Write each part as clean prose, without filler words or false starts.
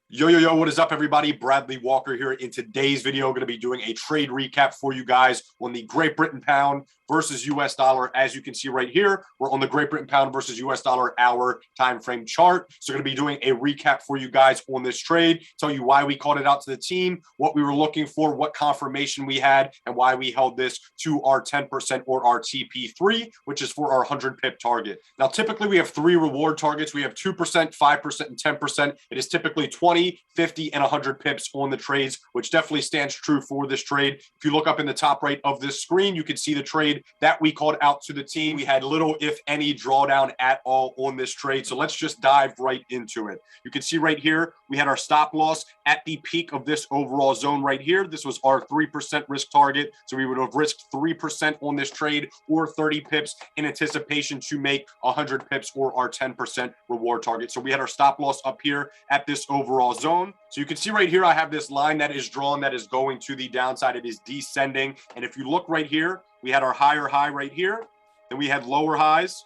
Yo, what is up, everybody? Bradley Walker here. In today's video, going to be doing a trade recap for you guys on the Great Britain pound versus US dollar. As you can see right here, we're on the Great Britain pound versus US dollar hour time frame chart. So going to be doing a recap for you guys on this trade, tell you why we called it out to the team, what we were looking for, what confirmation we had, and why we held this to our 10% or our TP3, which is for our 100 pip target. Now, typically we have three reward targets. We have 2%, 5%, and 10%. It is typically 20, 50, and 100 pips on the trades, which definitely stands true for this trade. If you look up in the top right of this screen, you can see the trade that we called out to the team. We had little, if any, drawdown at all on this trade. So let's just dive right into it. You can see right here, we had our stop loss at the peak of this overall zone right here. This was our 3% risk target. So we would have risked 3% on this trade or 30 pips in anticipation to make 100 pips or our 10% reward target. So we had our stop loss up here at this overall zone. So you can see right here, I have this line that is drawn that is going to the downside. It is descending. And if you look right here, we had our higher high right here. Then we had lower highs,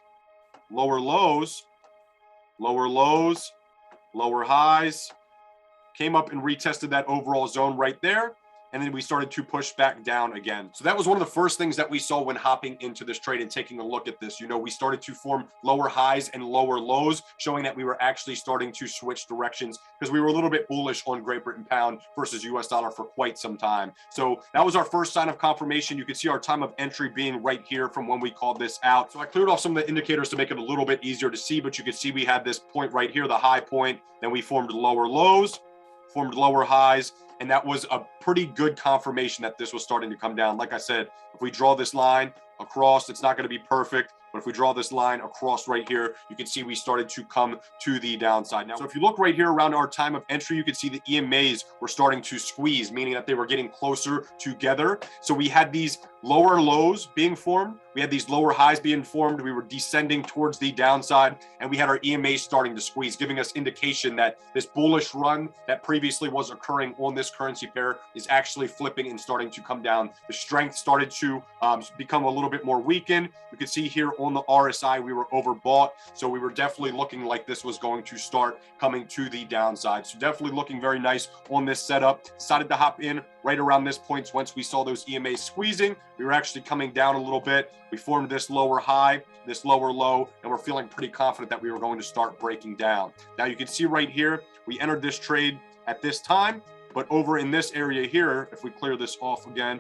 lower lows, lower lows, lower highs, came up and retested that overall zone right there. And then we started to push back down again. So that was one of the first things that we saw when hopping into this trade and taking a look at this. You know, we started to form lower highs and lower lows, showing that we were actually starting to switch directions because we were a little bit bullish on Great Britain pound versus US dollar for quite some time. So that was our first sign of confirmation. You can see our time of entry being right here from when we called this out. So I cleared off some of the indicators to make it a little bit easier to see, but you can see we had this point right here, the high point. Then we formed lower lows, formed lower highs, and that was a pretty good confirmation that this was starting to come down. Like I said, if we draw this line across, it's not going to be perfect. But if we draw this line across right here, you can see we started to come to the downside. Now, so if you look right here around our time of entry, you can see the EMAs were starting to squeeze, meaning that they were getting closer together. So we had these lower lows being formed. We had these lower highs being formed. We were descending towards the downside, and we had our EMAs starting to squeeze, giving us indication that this bullish run that previously was occurring on this currency pair is actually flipping and starting to come down. The strength started to become a little bit more weakened. You can see here on the RSI, we were overbought. So we were definitely looking like this was going to start coming to the downside. So definitely looking very nice on this setup. Decided to hop in right around this point. Once we saw those EMAs squeezing, we were actually coming down a little bit. We formed this lower high, this lower low, and we're feeling pretty confident that we were going to start breaking down. Now you can see right here, we entered this trade at this time, but over in this area here, if we clear this off again,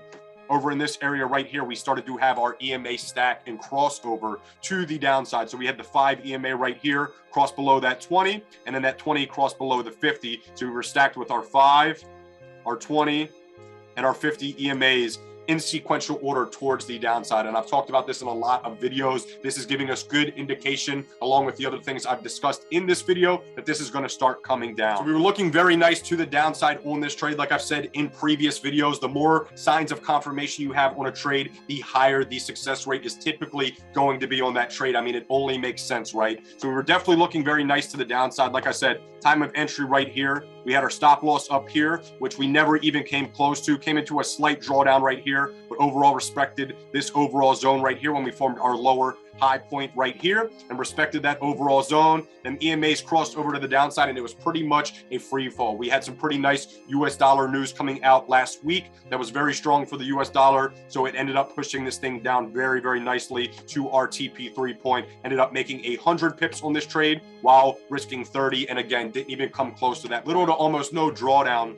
over in this area right here, we started to have our EMA stack and crossover to the downside. So we had the 5 EMA right here, cross below that 20, and then that 20 cross below the 50. So we were stacked with our 5, our 20, and our 50 EMAs in sequential order towards the downside. And I've talked about this in a lot of videos. This is giving us good indication, along with the other things I've discussed in this video, that this is going to start coming down. So we were looking very nice to the downside on this trade. Like I've said in previous videos, the more signs of confirmation you have on a trade, the higher the success rate is typically going to be on that trade. I mean, it only makes sense, right? So we were definitely looking very nice to the downside. Like I said, time of entry right here. We had our stop loss up here, which we never even came close to, came into a slight drawdown right here, but overall respected this overall zone right here when we formed our lower high point right here and respected that overall zone. Then EMAs crossed over to the downside, and it was pretty much a free fall. We had some pretty nice US dollar news coming out last week that was very strong for the US dollar. So it ended up pushing this thing down very, very nicely to our TP3 point. Ended up making 100 pips on this trade while risking 30. And again, didn't even come close to that. Little to almost no drawdown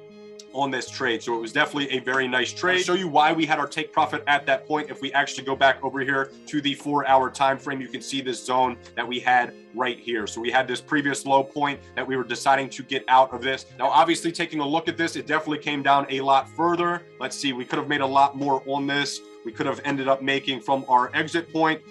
on this trade. So it was definitely a very nice trade. I'll show you why we had our take profit at that point. If we actually go back over here to the 4-hour time frame, you can see this zone that we had right here. So we had this previous low point that we were deciding to get out of this. Now, obviously, taking a look at this, it definitely came down a lot further. Let's see, we could have made a lot more on this. We could have ended up making from our exit point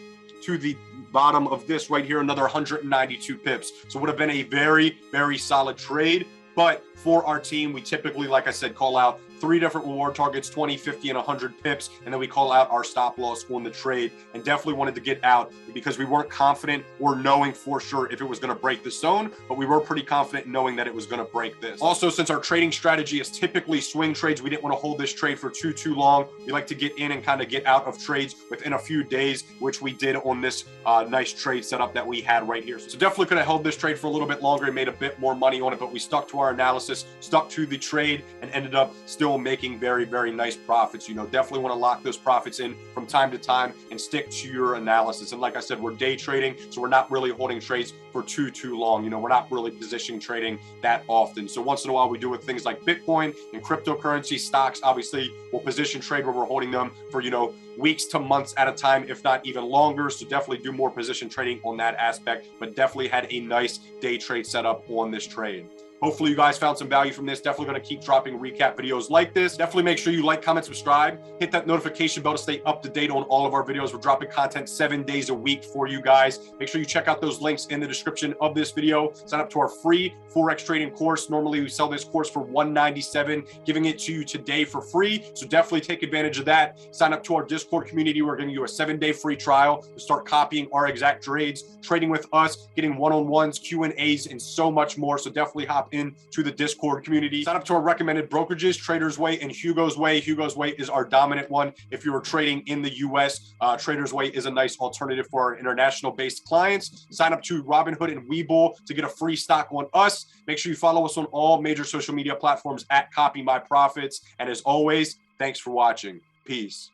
to the bottom of this right here, another 192 pips. So it would have been a very, very solid trade. But for our team, we typically, like I said, call out 3 different reward targets, 20, 50, and 100 pips. And then we call out our stop loss on the trade, and definitely wanted to get out because we weren't confident or knowing for sure if it was going to break the zone, but we were pretty confident knowing that it was going to break this. Also, since our trading strategy is typically swing trades, we didn't want to hold this trade for too long. We like to get in and kind of get out of trades within a few days, which we did on this nice trade setup that we had right here. So definitely could have held this trade for a little bit longer and made a bit more money on it, but we stuck to our analysis, stuck to the trade, and ended up still making very nice profits. You know, definitely want to lock those profits in from time to time and stick to your analysis. And like I said, we're day trading, so we're not really holding trades for too long. You know, we're not really position trading that often. So once in a while we do with things like Bitcoin and cryptocurrency stocks. Obviously we'll position trade where we're holding them for, you know, weeks to months at a time, if not even longer. So definitely do more position trading on that aspect, but definitely had a nice day trade setup on this trade. Hopefully you guys found some value from this. Definitely going to keep dropping recap videos like this. Definitely make sure you like, comment, subscribe, hit that notification bell to stay up to date on all of our videos. We're dropping content 7 days a week for you guys. Make sure you check out those links in the description of this video. Sign up to our free Forex trading course. Normally we sell this course for $197, giving it to you today for free. So definitely take advantage of that. Sign up to our Discord community. We're giving you a 7-day free trial to start copying our exact trades, trading with us, getting one-on-ones, Q&As, and so much more. So definitely hop into the Discord community. Sign up to our recommended brokerages, Trader's Way and Hugo's Way. Hugo's Way is our dominant one. If you are trading in the US, Trader's Way is a nice alternative for our international based clients. Sign up to Robinhood and Webull to get a free stock on us. Make sure you follow us on all major social media platforms at Copy My Profits. And as always, thanks for watching. Peace.